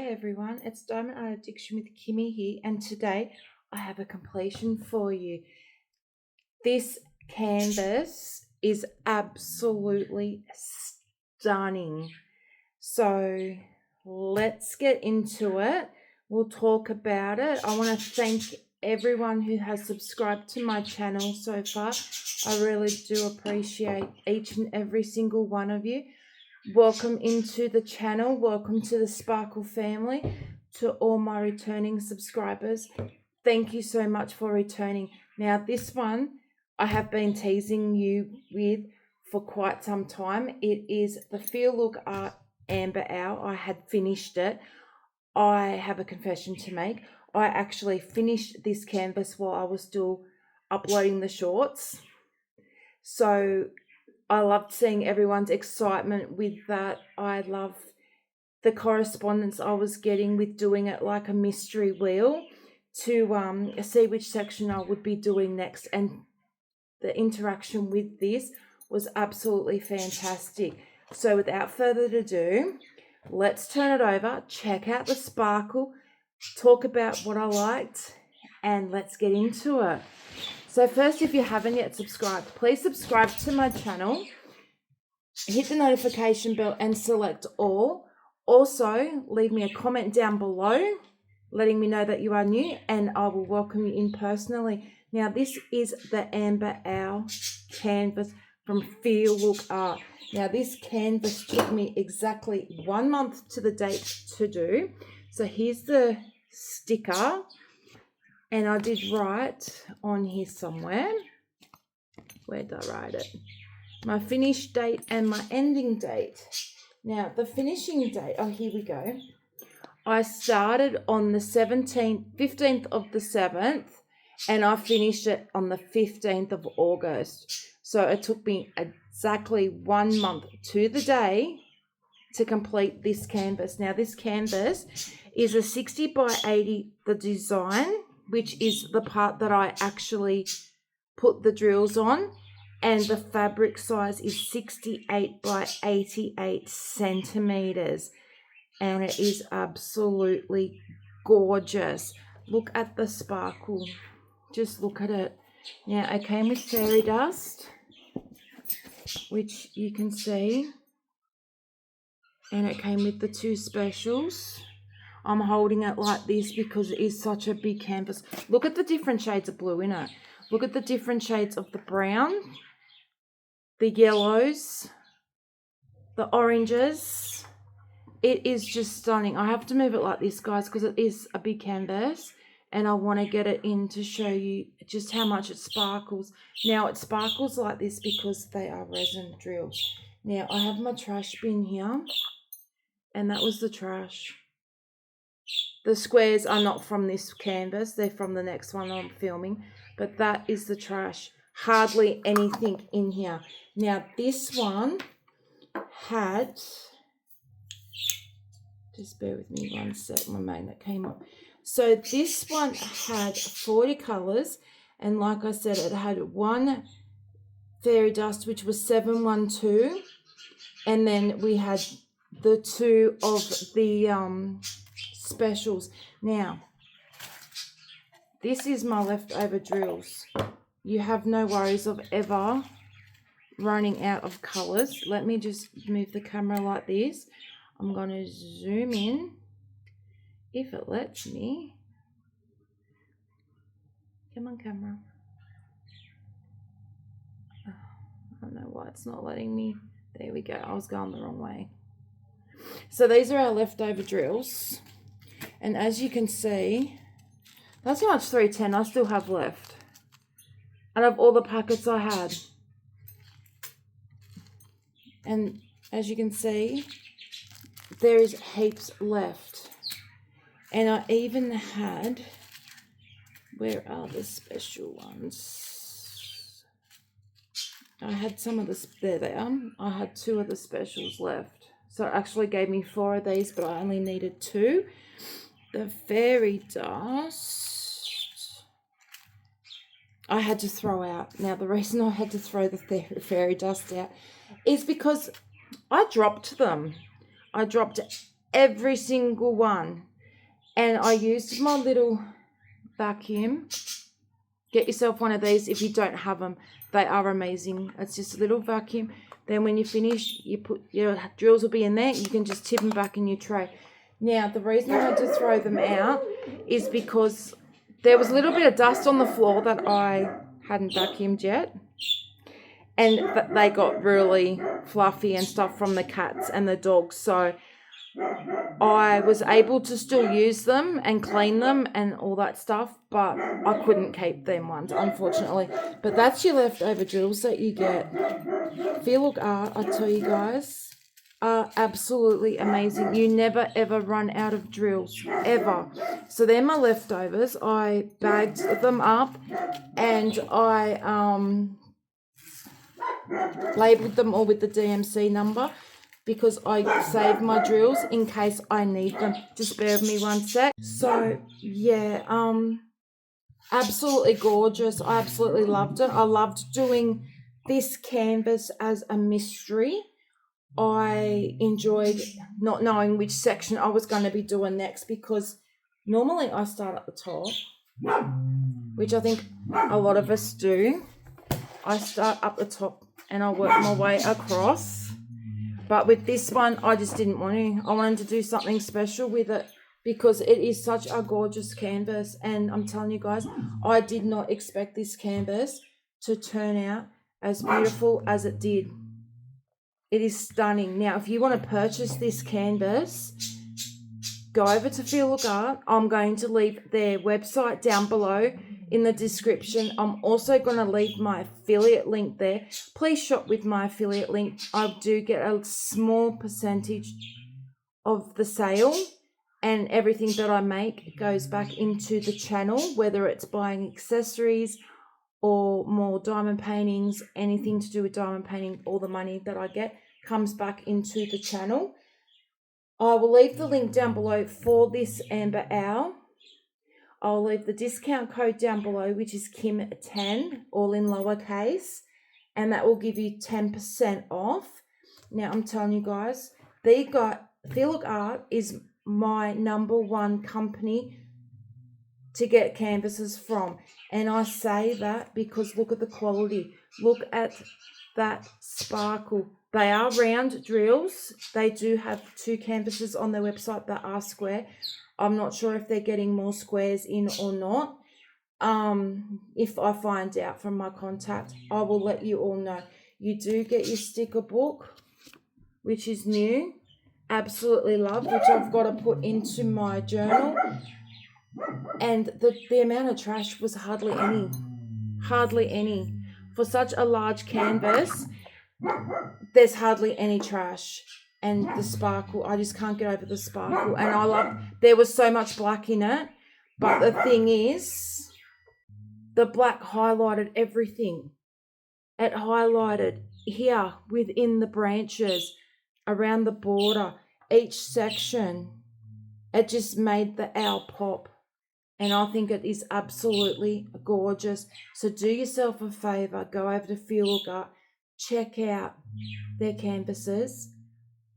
everyone, it's Diamond Art Addiction with Kimmy here, and today I have a completion for you. This canvas is absolutely stunning. So let's get into it. We'll talk about it. I want to thank everyone who has subscribed to my channel so far. I really do appreciate each and every single one of you. Welcome into the channel. Welcome to the Sparkle family. To all my returning subscribers, thank you so much for returning. Now, this one I have been teasing you with for quite some time. It is the Feelook Art Amber Owl. I had finished it. I have a confession to make. I actually finished this canvas while I was still uploading the shorts. So I loved seeing everyone's excitement with that. I love the correspondence I was getting with doing it like a mystery wheel to see which section I would be doing next. And the interaction with this was absolutely fantastic. So without further ado, let's turn it over, check out the sparkle, talk about what I liked, and let's get into it. So first, if you haven't yet subscribed, please subscribe to my channel, hit the notification bell and select all. Also, leave me a comment down below letting me know that you are new, and I will welcome you in personally. Now, this is the Amber Owl canvas from Feelook Art. Now, this canvas took me exactly 1 month to the date to do. So here's the sticker, and I did write on here somewhere. Where did I write it? My finish date and my ending date. Now, the finishing date, oh, here we go. I started on the 15th of the 7th, and I finished it on the 15th of August. So it took me exactly 1 month to the day to complete this canvas. Now, this canvas is a 60 by 80, the design, which is the part that I actually put the drills on, and the fabric size is 68 by 88 centimeters. And it is absolutely gorgeous. Look at the sparkle. Just look at it. Now, it came with fairy dust, which you can see. And it came with the 2 specials. I'm holding it like this because it is such a big canvas. Look at the different shades of blue in it. Look at the different shades of the brown, the yellows, the oranges. It is just stunning. I have to move it like this, guys, because it is a big canvas, and I want to get it in to show you just how much it sparkles. Now, it sparkles like this because they are resin drills. Now, I have my trash bin here, and that was the trash. The squares are not from this canvas. They're from the next one I'm filming, but that is the trash. Hardly anything in here. Now, this one had... Just bear with me 1 sec, my magnet came up. So this one had 40 colours, and like I said, it had 1 fairy dust, which was 712, and then we had the 2 of the specials. Now, this is my leftover drills. You have no worries of ever running out of colours. Let me just move the camera like this. I'm going to zoom in, if it lets me. Come on, camera. Oh, I don't know why it's not letting me. There we go. I was going the wrong way. So these are our leftover drills. And as you can see, that's how much 310 I still have left out of all the packets I had. And as you can see, there is heaps left. And I even had, where are the special ones? I had some of the, there they are. I had 2 of the specials left. So it actually gave me 4 of these, but I only needed 2. The fairy dust, I had to throw out. Now, the reason I had to throw the fairy dust out is because I dropped them. I dropped every single one. And I used my little vacuum. Get yourself one of these if you don't have them. They are amazing. It's just a little vacuum. Then when you finish, you put your drills will be in there. You can just tip them back in your tray. Now, the reason I had to throw them out is because there was a little bit of dust on the floor that I hadn't vacuumed yet. And they got really fluffy and stuff from the cats and the dogs. So I was able to still use them and clean them and all that stuff, but I couldn't keep them ones, unfortunately. But that's your leftover drills that you get. Feelook art, I tell you guys, are absolutely amazing. You never ever run out of drills, ever. So they're my leftovers. I bagged them up and I labelled them all with the DMC number, because I save my drills in case I need them. Just bear with me one sec. So yeah, absolutely gorgeous. I absolutely loved it. I loved doing this canvas as a mystery. I enjoyed not knowing which section I was going to be doing next, because normally I start at the top, which I think a lot of us do. I start up the top and I work my way across. But with this one, I just didn't want to. I wanted to do something special with it because it is such a gorgeous canvas. And I'm telling you guys, I did not expect this canvas to turn out as beautiful as it did. It is stunning. Now, if you want to purchase this canvas, go over to Feelook Art. I'm going to leave their website down below in the description. I'm also going to leave my affiliate link there. Please shop with my affiliate link. I do get a small percentage of the sale, and everything that I make goes back into the channel, whether it's buying accessories or more diamond paintings, anything to do with diamond painting. All the money that I get comes back into the channel. I will leave the link down below for this amber owl. I'll leave the discount code down below, which is Kim10, all in lowercase, and that will give you 10% off. Now, I'm telling you guys, Feelook Art is my #1 company to get canvases from. And I say that because look at the quality. Look at that sparkle. They are round drills. They do have 2 canvases on their website that are square. I'm not sure if they're getting more squares in or not. If I find out from my contact, I will let you all know. You do get your sticker book, which is new. Absolutely love, which I've got to put into my journal. And the amount of trash was hardly any. Hardly any. For such a large canvas, there's hardly any trash. And the sparkle, I just can't get over the sparkle. And there was so much black in it. But the thing is, the black highlighted everything. It highlighted here within the branches, around the border, each section. It just made the owl pop. And I think it is absolutely gorgeous. So do yourself a favour, go over to Feelook Art, check out their canvases.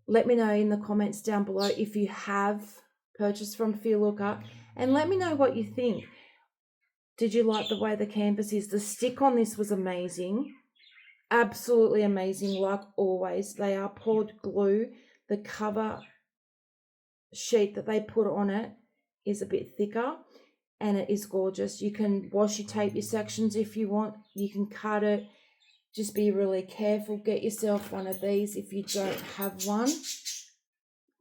Let me know in the comments down below if you have purchased from Feelook Art, and let me know what you think. Did you like the way the canvas is? The stick on this was amazing. Absolutely amazing, like always. They are poured glue. The cover sheet that they put on it is a bit thicker, and it is gorgeous. You can washi tape your sections if you want. You can cut it. Just be really careful. Get yourself one of these if you don't have one,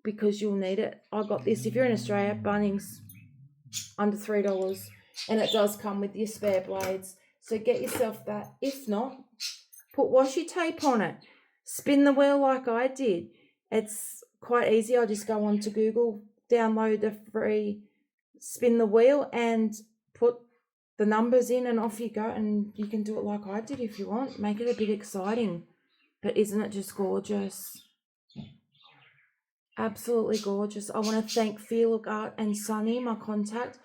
because you'll need it. I got this, if you're in Australia, Bunnings, under $3, and it does come with your spare blades. So get yourself that. If not, put washi tape on it. Spin the wheel like I did. It's quite easy. I just go on to Google, download the free spin the wheel and put the numbers in, and off you go. And you can do it like I did if you want. Make it a bit exciting. But isn't it just gorgeous? Absolutely gorgeous. I want to thank Feelook Art and Sunny, my contact,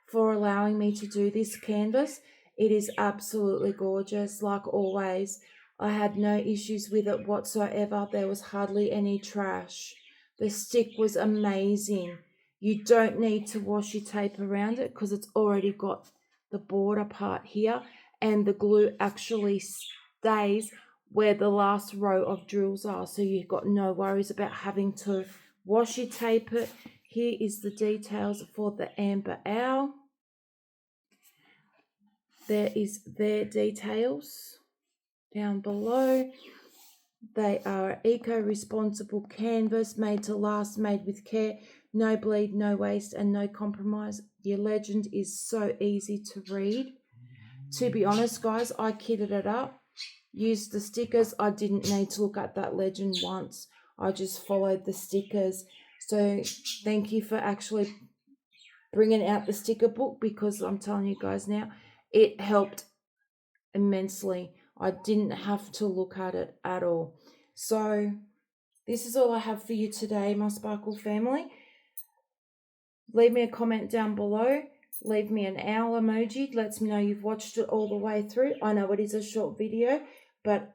for allowing me to do this canvas. It is absolutely gorgeous, like always. I had no issues with it whatsoever. There was hardly any trash. The stick was amazing. You don't need to washi tape around it because it's already got the border part here, and the glue actually stays where the last row of drills are, so you've got no worries about having to washi tape it. Here is the details for the amber owl. There is their details down below. They are eco-responsible canvas, made to last, made with care, no bleed, no waste, and no compromise. Your legend is so easy to read. To be honest, guys, I kitted it up, used the stickers. I didn't need to look at that legend once. I just followed the stickers. So thank you for actually bringing out the sticker book, because I'm telling you guys now, it helped immensely. I didn't have to look at it at all. So this is all I have for you today, my Sparkle family. Leave me a comment down below. Leave me an owl emoji. Lets me know you've watched it all the way through. I know it is a short video, but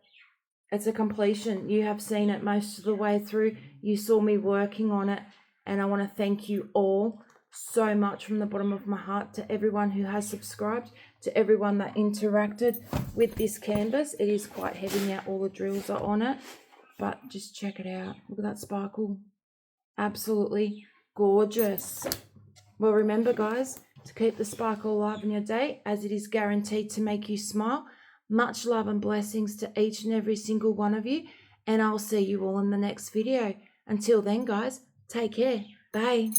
it's a completion. You have seen it most of the way through. You saw me working on it, and I want to thank you all so much from the bottom of my heart, to everyone who has subscribed, to everyone that interacted with this canvas. It is quite heavy now, all the drills are on it, but just check it out. Look at that sparkle. Absolutely gorgeous. Well, remember, guys, to keep the sparkle alive in your day, as it is guaranteed to make you smile. Much love and blessings to each and every single one of you, and I'll see you all in the next video. Until then, guys, take care. Bye.